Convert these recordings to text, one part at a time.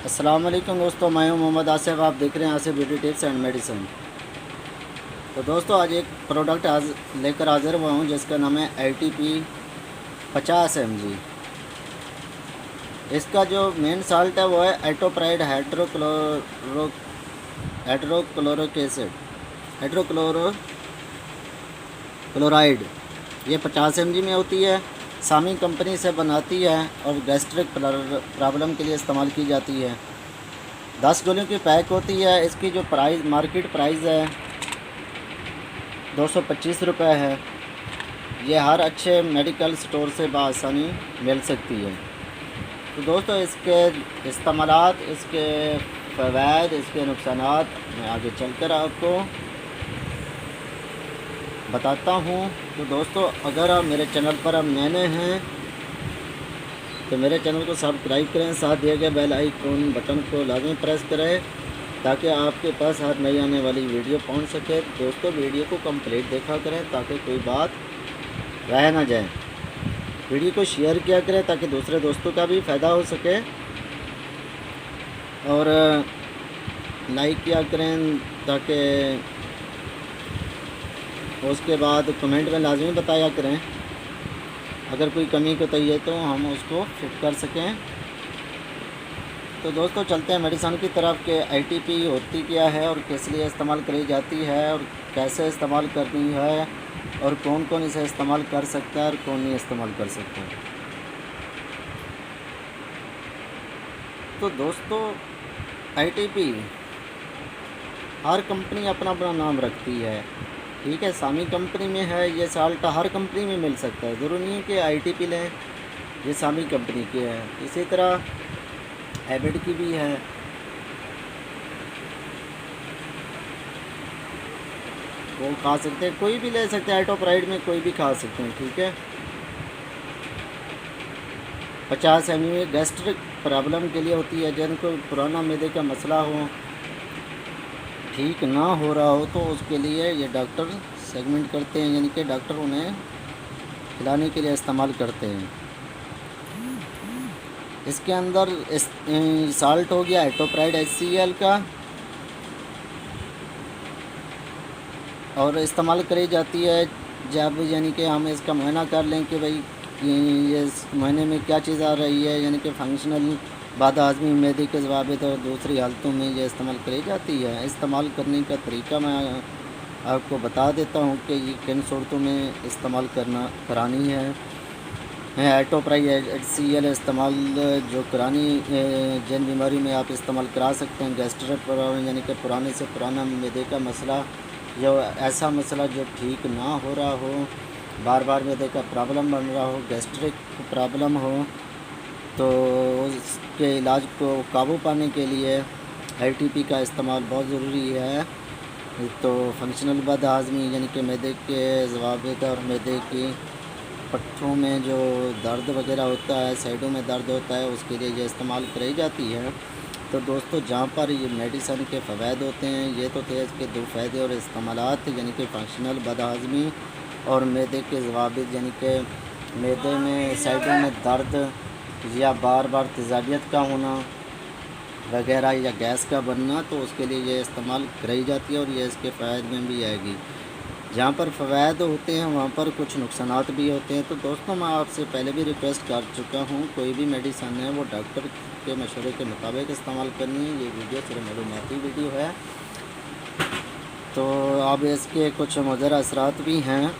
अस्सलाम वालेकुम दोस्तों, मैं हूं मोहम्मद आसिफ। आप देख रहे हैं Asif beauty tips and medicine. तो दोस्तों आज एक प्रोडक्ट आज लेकर हाजिर हुआ हूं जिसका नाम है ATP 50 mg। इसका जो मेन साल्ट है वो है एटोप्राइड हाइड्रोक्लोरिक एसिड हाइड्रोक्लोराइड। ये 50 mg में होती है। सामी कंपनी से बनाती है और गैस्ट्रिक प्रॉब्लम के लिए इस्तेमाल की जाती है। 10 गोलियों की पैक होती है। इसकी जो प्राइस मार्केट प्राइस है 225 रुपये है। ये हर अच्छे मेडिकल स्टोर से बआसानी मिल सकती है। तो दोस्तों इसके इस्तेमालात, इसके फ़वाइद, इसके नुकसानात मैं आगे चलकर आपको बताता हूँ। तो दोस्तों अगर आप मेरे चैनल पर अब नए हैं तो मेरे चैनल को सब्सक्राइब करें, साथ दिए गए बेल आइकन बटन को लाजमी प्रेस करें ताकि आपके पास हर नई आने वाली वीडियो पहुंच सके। दोस्तों वीडियो को कंप्लीट देखा करें ताकि कोई बात रह ना जाए। वीडियो को शेयर किया करें ताकि दूसरे दोस्तों का भी फ़ायदा हो सके, और लाइक किया करें ताकि उसके बाद कमेंट में लाजमी बताया करें अगर कोई कमी कोताही है तो हम उसको फिट कर सकें। तो दोस्तों चलते हैं मेडिसिन की तरफ के ATP होती क्या है और किस लिए इस्तेमाल करी जाती है और कैसे इस्तेमाल करनी है और कौन कौन इसे इस्तेमाल कर सकता है और कौन नहीं इस्तेमाल कर सकता है। तो दोस्तों ATP हर कंपनी अपना अपना नाम रखती है, ठीक है। सामी कंपनी में है ये साल्ट, हर कंपनी में मिल सकता है, ज़रूरी नहीं है कि ATP लें, ये सामी कंपनी की है। इसी तरह हैबिट की भी है। वो खा सकते हैं, कोई भी ले सकते हैं, एटोप्राइड में कोई भी खा सकते हैं, ठीक है। 50 mg गैस्ट्रिक प्रॉब्लम के लिए होती है। जिनको पुराना मैदे का मसला हो, ठीक ना हो रहा हो, तो उसके लिए ये डॉक्टर सेगमेंट करते हैं, यानी कि डॉक्टर उन्हें खिलाने के लिए इस्तेमाल करते हैं। इसके अंदर साल्ट हो गया एटोप्राइड HCl का, और इस्तेमाल करी जाती है जब यानी कि हम इसका मुआयना कर लें कि भाई ये इस महीने में क्या चीज़ आ रही है, यानी कि फंक्शनल बाद आज़मी मैदे के ज़वाबित और दूसरी हालतों में ये इस्तेमाल करी जाती है। इस्तेमाल करने का तरीका मैं आपको बता देता हूँ कि ये किन सूरतों में इस्तेमाल करानी है। एटोप्राइड HCl इस्तेमाल जो करानी जिन बीमारी में आप इस्तेमाल करा सकते हैं, गैस्ट्रिक प्रॉब्लम यानी कि पुराने से पुराना मैदे का मसला, जो ऐसा मसला जो ठीक ना हो रहा हो, बार बार मैदे का प्रॉब्लम बन रहा हो, गैस्ट्रिक प्रॉब्लम हो, तो उसके इलाज को काबू पाने के लिए ATP का इस्तेमाल बहुत ज़रूरी है। तो फंक्शनल बद हाज़मी यानी कि मैदे के ज़वाबित और मैदे की पट्ठों में जो दर्द वगैरह होता है, साइडों में दर्द होता है, उसके लिए ये इस्तेमाल कराई जाती है। तो दोस्तों जहाँ पर ये मेडिसिन के फ़वाइद होते हैं, ये तो थे इसके दो फ़ायदे और इस्तेमालात, यानी कि फंक्शनल बद हाज़मी और मैदे के ज़वाबित यानी कि मैदे में साइडों में दर्द या बार बार तेज़ाबियत का होना वगैरह या गैस का बनना, तो उसके लिए ये इस्तेमाल कराई जाती है और ये इसके फ़ायद में भी आएगी। जहाँ पर फ़वाइद होते हैं वहाँ पर कुछ नुकसानात भी होते हैं। तो दोस्तों मैं आपसे पहले भी रिक्वेस्ट कर चुका हूँ, कोई भी मेडिसिन है वो डॉक्टर के मशवरे के मुताबिक इस्तेमाल करनी है। ये वीडियो सिर्फ मालूमाती वीडियो है। तो अब इसके कुछ मुज़र असरात भी हैं,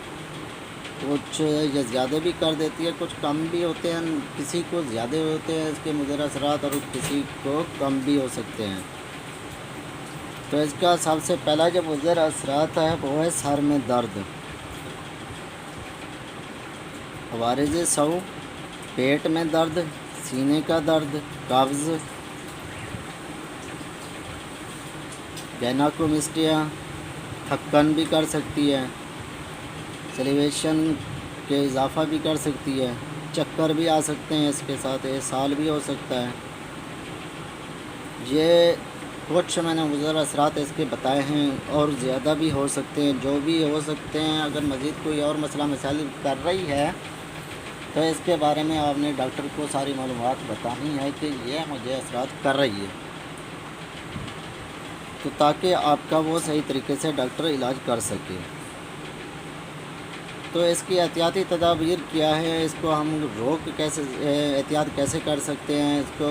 कुछ ये ज़्यादा भी कर देती है, कुछ कम भी होते हैं। किसी को ज़्यादा होते हैं इसके मुज़र असरात और किसी को कम भी हो सकते हैं। तो इसका सबसे पहला जो मुज़र असरात है वो है सर में दर्द, वारिज़ सौ, पेट में दर्द, सीने का दर्द, कब्ज़, गायनेकोमेस्टिया, थक्कन भी कर सकती है, सेलिवेशन के इजाफ़ा भी कर सकती है, चक्कर भी आ सकते हैं, इसके साथ इसहाल भी हो सकता है। ये कुछ मैंने मुज़र असरात इसके बताए हैं और ज़्यादा भी हो सकते हैं, जो भी हो सकते हैं। अगर मज़ीद कोई और मसला मसाइल कर रही है تو اس کے بارے میں آپ نے ڈاکٹر کو ساری معلومات بتانی ہے کہ یہ مجھے اثرات کر رہی ہے، تو تاکہ آپ کا وہ صحیح طریقے سے ڈاکٹر علاج کر سکے۔ تو اس کی احتیاطی تدابیر کیا ہے، اس کو ہم احتیاط کیسے کر سکتے ہیں اس کو،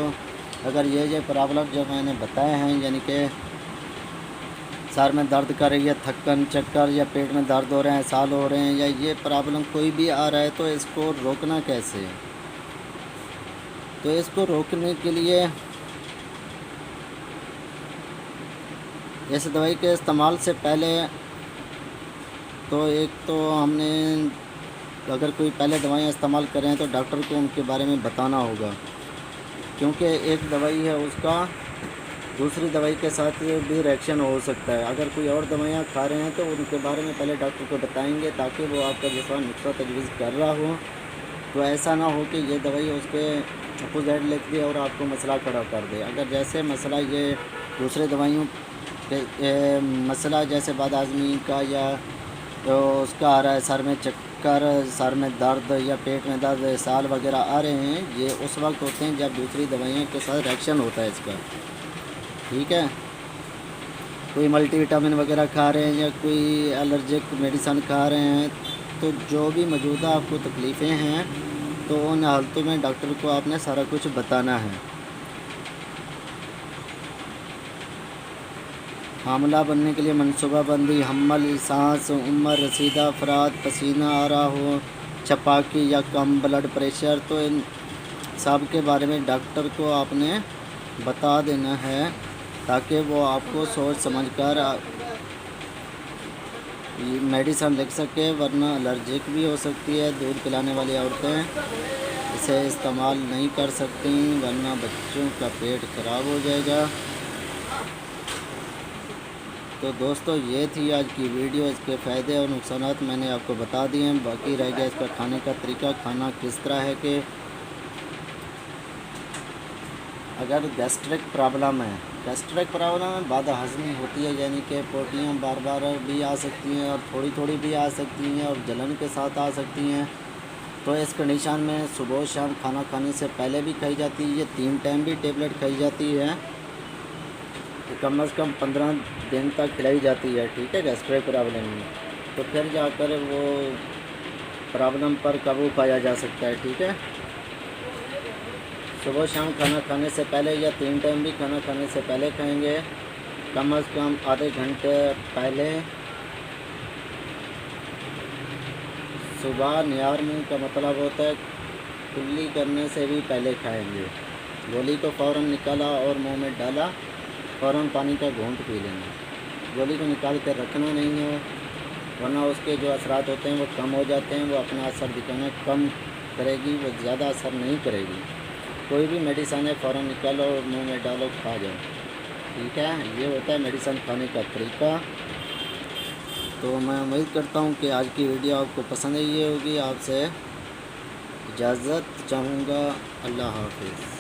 اگر یہ پرابلم جو میں نے بتائے ہیں، یعنی کہ سر میں درد کر رہی ہے، تھکن، چکر، یا پیٹ میں درد ہو رہے ہیں، اسہال ہو رہے ہیں، یا یہ پرابلم کوئی بھی آ رہا ہے، تو اس کو روکنا کیسے ہے؟ تو اس کو روکنے کے لیے اس دوائی کے استعمال سے پہلے تو ایک تو ہم نے اگر کوئی پہلے دوائیاں استعمال کریں تو ڈاکٹر کو ان کے بارے میں بتانا ہوگا، کیونکہ ایک دوائی ہے اس کا دوسری دوائی کے ساتھ بھی ریئیکشن ہو سکتا ہے۔ اگر کوئی اور دوائیاں کھا رہے ہیں تو ان کے بارے میں پہلے ڈاکٹر کو بتائیں گے، تاکہ وہ آپ کا جیسا نسخہ تجویز کر رہا ہو تو ایسا نہ ہو کہ یہ دوائی اس کے اپوزٹ لکھ دے اور آپ کو مسئلہ کھڑا کر دے۔ اگر جیسے مسئلہ یہ دوسرے دوائیوں مسئلہ جیسے بد ہضمی کا یا اس کا آ رہا ہے، سر میں چکر، سر میں درد یا پیٹ میں درد، اسہال وغیرہ آ رہے ہیں، یہ اس وقت ہوتے ہیں جب دوسری دوائیوں کے ساتھ ریئیکشن ہوتا ہے اس کا، ٹھیک ہے۔ کوئی ملٹی وٹامن وغیرہ کھا رہے ہیں یا کوئی الرجک میڈیسن کھا رہے ہیں، تو جو بھی موجودہ آپ کو تکلیفیں ہیں تو ان حالتوں میں ڈاکٹر کو آپ نے سارا کچھ بتانا ہے۔ حاملہ بننے کے لیے منصوبہ بندی، حمل، سانس، عمر رسیدہ افراد، پسینہ آ رہا ہو، چھپاکی یا کم بلڈ پریشر، تو ان سب کے بارے میں ڈاکٹر کو آپ نے بتا دینا ہے، تاکہ وہ آپ کو سوچ سمجھ کر میڈیسن لکھ سکے، ورنہ الرجک بھی ہو سکتی ہے۔ دودھ پلانے والی عورتیں اسے استعمال نہیں کر سکتی، ورنہ بچوں کا پیٹ خراب ہو جائے گا۔ تو دوستو یہ تھی آج کی ویڈیو، اس کے فائدے اور نقصانات میں نے آپ کو بتا دیے ہیں۔ باقی رہ گیا اس کا کھانے کا طریقہ، کھانا کس طرح ہے کہ اگر گیسٹرک پرابلم ہے، بد ہضمی ہوتی ہے، یعنی کہ پوٹیاں بار بار بھی آ سکتی ہیں اور تھوڑی تھوڑی بھی آ سکتی ہیں اور جلن کے ساتھ آ سکتی ہیں، تو اس کنڈیشن میں صبح و شام کھانا کھانے سے پہلے بھی کھائی جاتی ہے، یہ 3 ٹائم بھی ٹیبلٹ کھائی جاتی ہے، کم از کم 15 دن تک کھلائی جاتی ہے، ٹھیک ہے، گیسٹرک پرابلم میں، تو پھر جا کر وہ پرابلم پر قابو پایا جا سکتا ہے، ٹھیک ہے۔ صبح و شام کھانا کھانے سے پہلے یا 3 ٹائم بھی کھانا کھانے سے پہلے کھائیں گے، کم از کم آدھے گھنٹے پہلے۔ صبح نیار منہ کا مطلب ہوتا ہے کلی کرنے سے بھی پہلے کھائیں گے، گولی کو فوراً نکالا اور منہ میں ڈالا، فوراً پانی کا گھونٹ پی لینا، گولی کو نکال کر رکھنا نہیں ہے، ورنہ اس کے جو اثرات ہوتے ہیں وہ کم ہو جاتے ہیں، وہ اپنا اثر دکھانا کم کرے گی، وہ زیادہ اثر نہیں کرے گی۔ کوئی بھی میڈیسن ہے فوراً نکالو اور منہ میں ڈالو، کھا جاؤ، ٹھیک ہے۔ یہ ہوتا ہے میڈیسن کھانے کا طریقہ۔ تو میں امید کرتا ہوں کہ آج کی ویڈیو آپ کو پسند آئی ہوگی۔ آپ سے اجازت چاہوں گا، اللہ حافظ۔